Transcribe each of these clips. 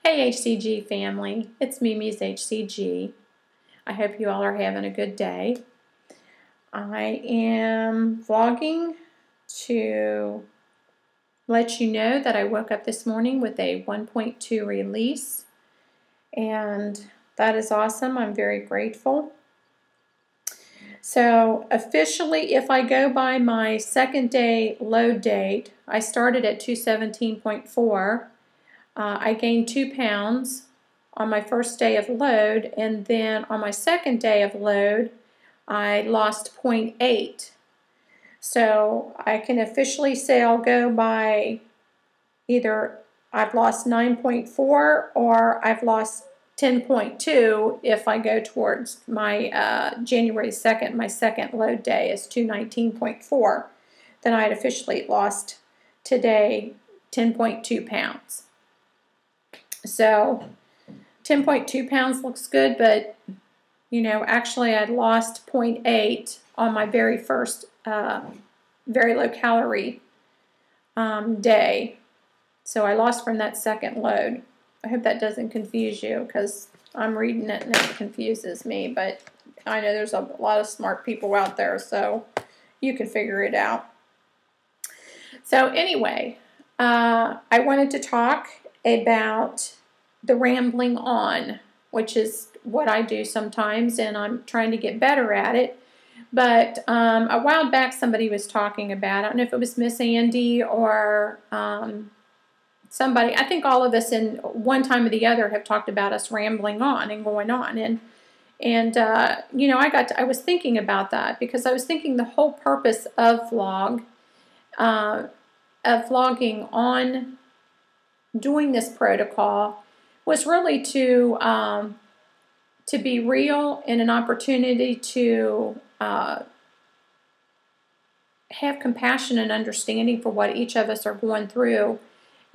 Hey HCG family, it's Mimi's HCG. I hope you all are having a good day. I am vlogging to let you know that I woke up this morning with a 1.2 release, and that is awesome. I'm very grateful. So officially, if I go by my second day load date, I started at 217.4. I gained 2 pounds on my first day of load, and then on my second day of load, I lost 0.8. So I can officially say I'll go by either I've lost 9.4 or I've lost 10.2 if I go towards my January 2nd, my second load day is 219.4. Then I had officially lost today 10.2 pounds. So 10.2 pounds looks good, but you know, actually I'd lost 0.8 on my very first very low calorie day. So I lost from that second load. I hope that doesn't confuse you, because I'm reading it and it confuses me, but I know there's a lot of smart people out there, so you can figure it out. So anyway, I wanted to talk about the rambling on, which is what I do sometimes, and I'm trying to get better at it. But a while back somebody was talking about, I don't know if it was Miss Andy or somebody, I think all of us in one time or the other have talked about us rambling on and going on. And you know, I was thinking about that, because I was thinking the whole purpose of vlogging on doing this protocol was really to be real, and an opportunity to have compassion and understanding for what each of us are going through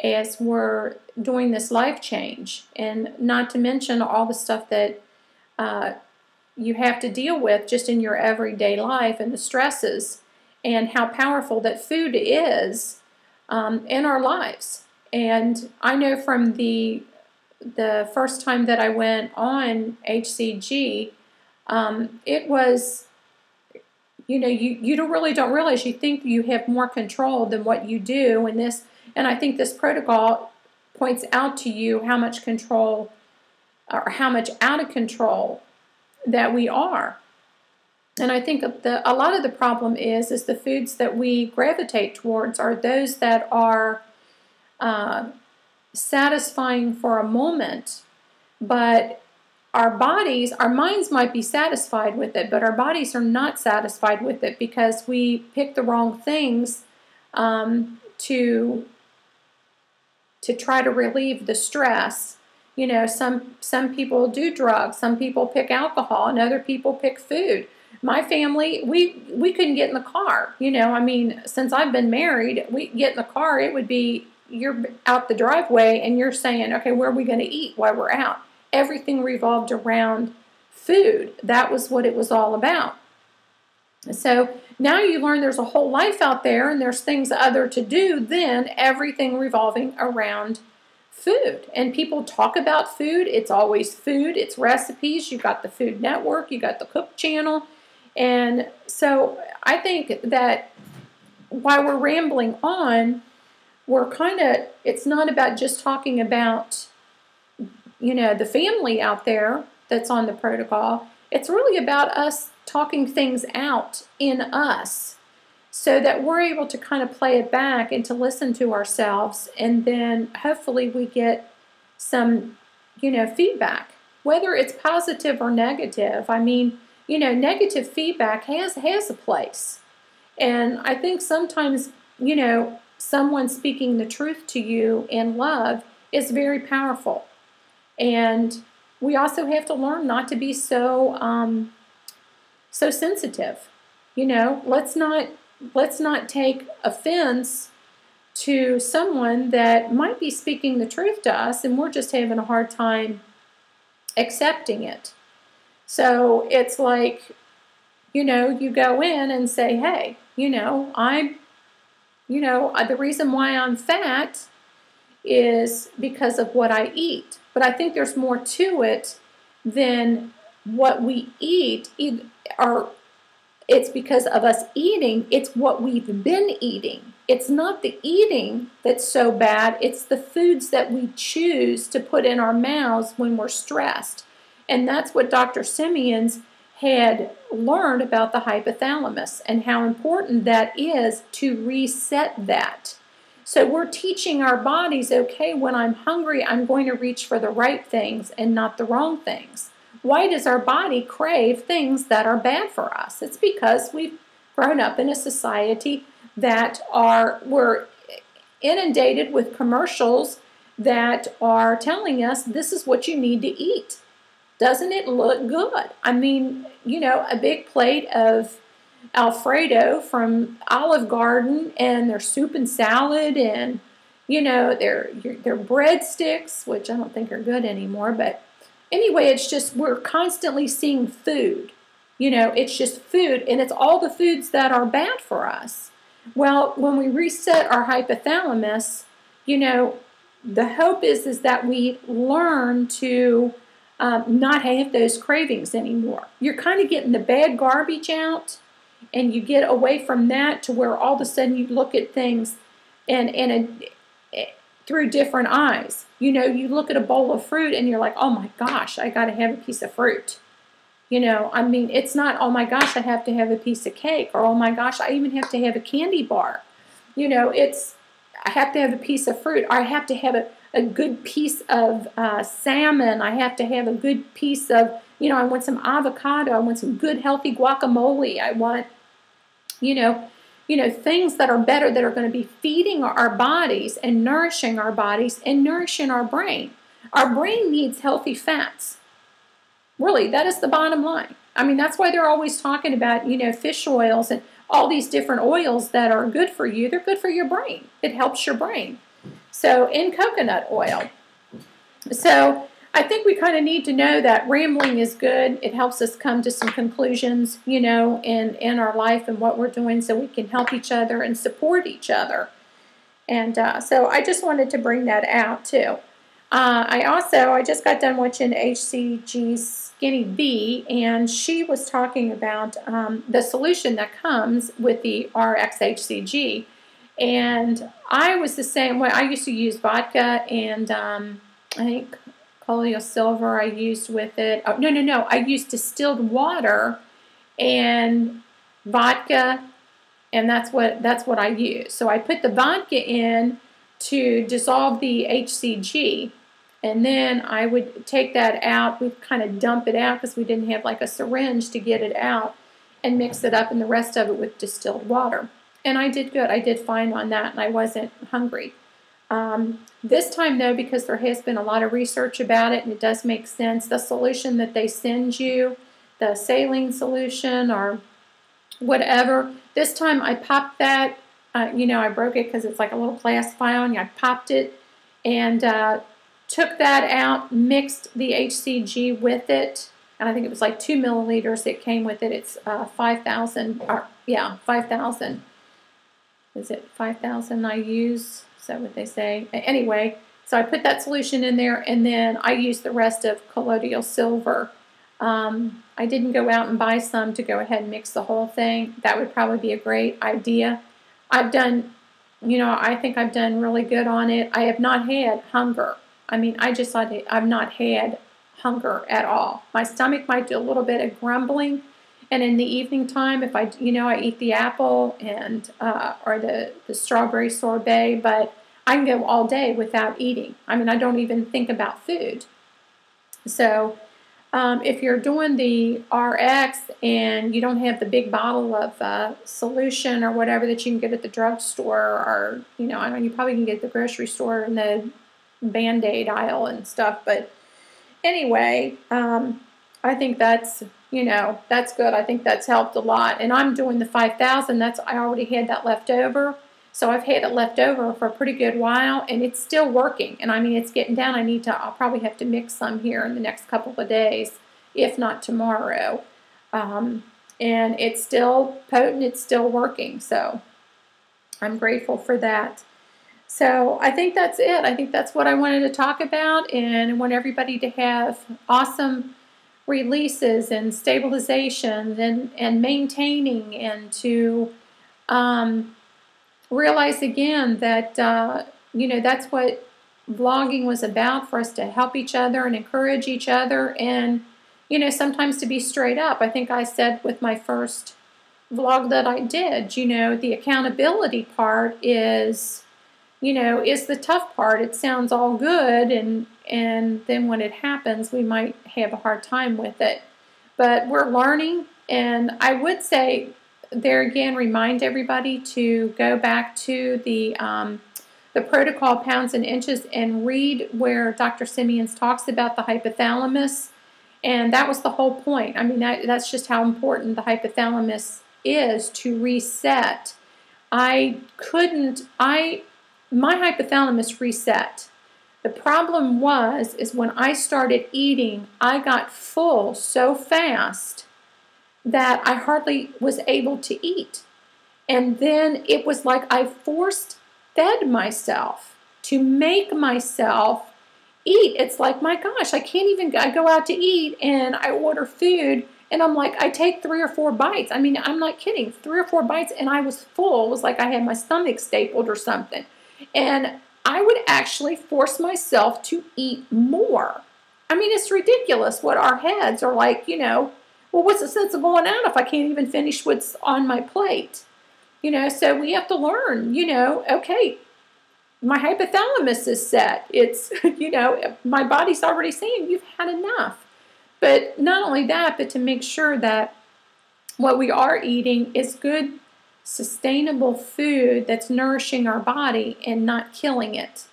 as we're doing this life change, and not to mention all the stuff that you have to deal with just in your everyday life, and the stresses, and how powerful that food is in our lives. And I know from the first time that I went on HCG, it was, you know, you don't realize, you think you have more control than what you do. And I think this protocol points out to you how much control, or how much out of control that we are. And I think a lot of the problem is the foods that we gravitate towards are those that are satisfying for a moment, but our minds might be satisfied with it, but our bodies are not satisfied with it, because we pick the wrong things to try to relieve the stress. You know, some people do drugs, some people pick alcohol, and other people pick food. My family, we couldn't get in the car. You know, I mean, since I've been married, we get in the car, it would be, you're out the driveway and you're saying, okay, where are we going to eat while we're out? Everything revolved around food. That was what it was all about. So now you learn there's a whole life out there, and there's things other to do than everything revolving around food. And people talk about food. It's always food. It's recipes. You got the Food Network. You got the Cook Channel. And so I think that while we're rambling on, it's not about just talking about, you know, the family out there that's on the protocol. It's really about us talking things out in us, so that we're able to kind of play it back and to listen to ourselves, and then hopefully we get some, you know, feedback, whether it's positive or negative. I mean, you know, negative feedback has a place. And I think sometimes, you know, someone speaking the truth to you in love is very powerful. And we also have to learn not to be so sensitive. You know, let's not take offense to someone that might be speaking the truth to us, and we're just having a hard time accepting it. So it's like, you know, you go in and say, hey, you know, the reason why I'm fat is because of what I eat. But I think there's more to it than what we eat, or it's because of us eating. It's what we've been eating. It's not the eating that's so bad. It's the foods that we choose to put in our mouths when we're stressed. And that's what Dr. Simeons had learned about the hypothalamus and how important that is to reset that. So we're teaching our bodies, okay, when I'm hungry, I'm going to reach for the right things and not the wrong things. Why does our body crave things that are bad for us? It's because we've grown up in a society that we're inundated with commercials that are telling us this is what you need to eat. Doesn't it look good? I mean, you know, a big plate of Alfredo from Olive Garden and their soup and salad and, you know, their breadsticks, which I don't think are good anymore, but anyway, it's just we're constantly seeing food. You know, it's just food, and it's all the foods that are bad for us. Well, when we reset our hypothalamus, you know, the hope is that we learn to not have those cravings anymore. You're kind of getting the bad garbage out, and you get away from that to where all of a sudden you look at things through different eyes. You know, you look at a bowl of fruit and you're like, oh my gosh, I got to have a piece of fruit. You know, I mean, it's not, oh my gosh, I have to have a piece of cake, or oh my gosh, I even have to have a candy bar. You know, it's, I have to have a piece of fruit, or I have to have a good piece of salmon. I have to have a good piece of, you know, I want some avocado. I want some good healthy guacamole. I want, you know, things that are better, that are going to be feeding our bodies and nourishing our bodies and nourishing our brain. Our brain needs healthy fats. Really, that is the bottom line. I mean, that's why they're always talking about, you know, fish oils and all these different oils that are good for you. They're good for your brain. It helps your brain. So, in coconut oil. So, I think we kind of need to know that rambling is good. It helps us come to some conclusions, you know, in our life and what we're doing, so we can help each other and support each other. And so I just wanted to bring that out too. I just got done watching HCG's Skinny B, and she was talking about the solution that comes with the RxHCG. And I was the same way. I used to use vodka and I think colloidal silver I used with it. Oh, no. I used distilled water and vodka, and that's what I use. So I put the vodka in to dissolve the HCG, and then I would take that out. We'd kind of dump it out because we didn't have like a syringe to get it out, and mix it up, and the rest of it with distilled water. And I did good. I did fine on that, and I wasn't hungry. This time, though, because there has been a lot of research about it, and it does make sense, the solution that they send you, the saline solution or whatever, this time I popped that, you know, I broke it because it's like a little glass vial, and I popped it and took that out, mixed the HCG with it, and I think it was like 2 milliliters that came with it. It's 5,000, 5,000. Is it 5,000 I use? Is that what they say? Anyway, so I put that solution in there, and then I used the rest of colloidal silver. I didn't go out and buy some to go ahead and mix the whole thing. That would probably be a great idea. I've done, you know, I think I've done really good on it. I have not had hunger. I mean, I've not had hunger at all. My stomach might do a little bit of grumbling. And in the evening time, if I eat the apple and or the strawberry sorbet, but I can go all day without eating. I mean, I don't even think about food. So if you're doing the RX and you don't have the big bottle of solution or whatever that you can get at the drugstore, or I mean, you probably can get at the grocery store in the Band-Aid aisle and stuff. But anyway, I think that's that's good. I think that's helped a lot. And I'm doing the 5,000. I already had that left over. So I've had it left over for a pretty good while, and it's still working. And I mean, it's getting down. I'll probably have to mix some here in the next couple of days, if not tomorrow. And it's still potent. It's still working. So I'm grateful for that. So I think that's it. I think that's what I wanted to talk about, and I want everybody to have awesome releases and stabilization and maintaining, and to realize again that, that's what vlogging was about, for us to help each other and encourage each other, and, sometimes to be straight up. I think I said with my first vlog that I did, the accountability part is the tough part. It sounds all good, and then when it happens, we might have a hard time with it. But we're learning, and I would say there again, remind everybody to go back to the protocol pounds and inches and read where Dr. Simeons talks about the hypothalamus, and that was the whole point. I mean, that's just how important the hypothalamus is to reset. My hypothalamus reset. The problem is when I started eating, I got full so fast that I hardly was able to eat. And then it was like I force-fed myself to make myself eat. It's like, my gosh, I can't even, I go out to eat and I order food, and I'm like, I take 3 or 4 bites. I mean, I'm not kidding, 3 or 4 bites, and I was full. It was like I had my stomach stapled or something. And I would actually force myself to eat more. I mean, it's ridiculous what our heads are like, well, what's the sense of going out if I can't even finish what's on my plate? So we have to learn, okay, my hypothalamus is set. It's, my body's already saying you've had enough. But not only that, but to make sure that what we are eating is good, sustainable food that's nourishing our body and not killing it.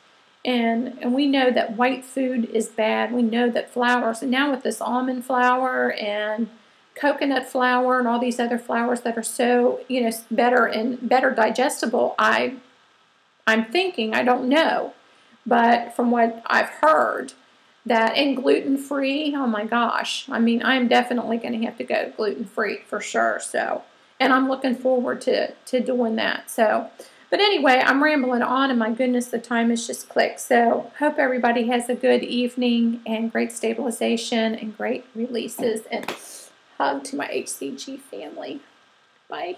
And we know that white food is bad. We know that flours, and now with this almond flour and coconut flour and all these other flours that are so, better and better digestible, I'm thinking, I don't know, but from what I've heard, that, and gluten-free, oh my gosh, I mean, I'm definitely going to have to go gluten-free for sure. So, and I'm looking forward to doing that. So, but anyway, I'm rambling on, and my goodness, the time has just clicked. So, hope everybody has a good evening and great stabilization and great releases, and hug to my HCG family. Bye.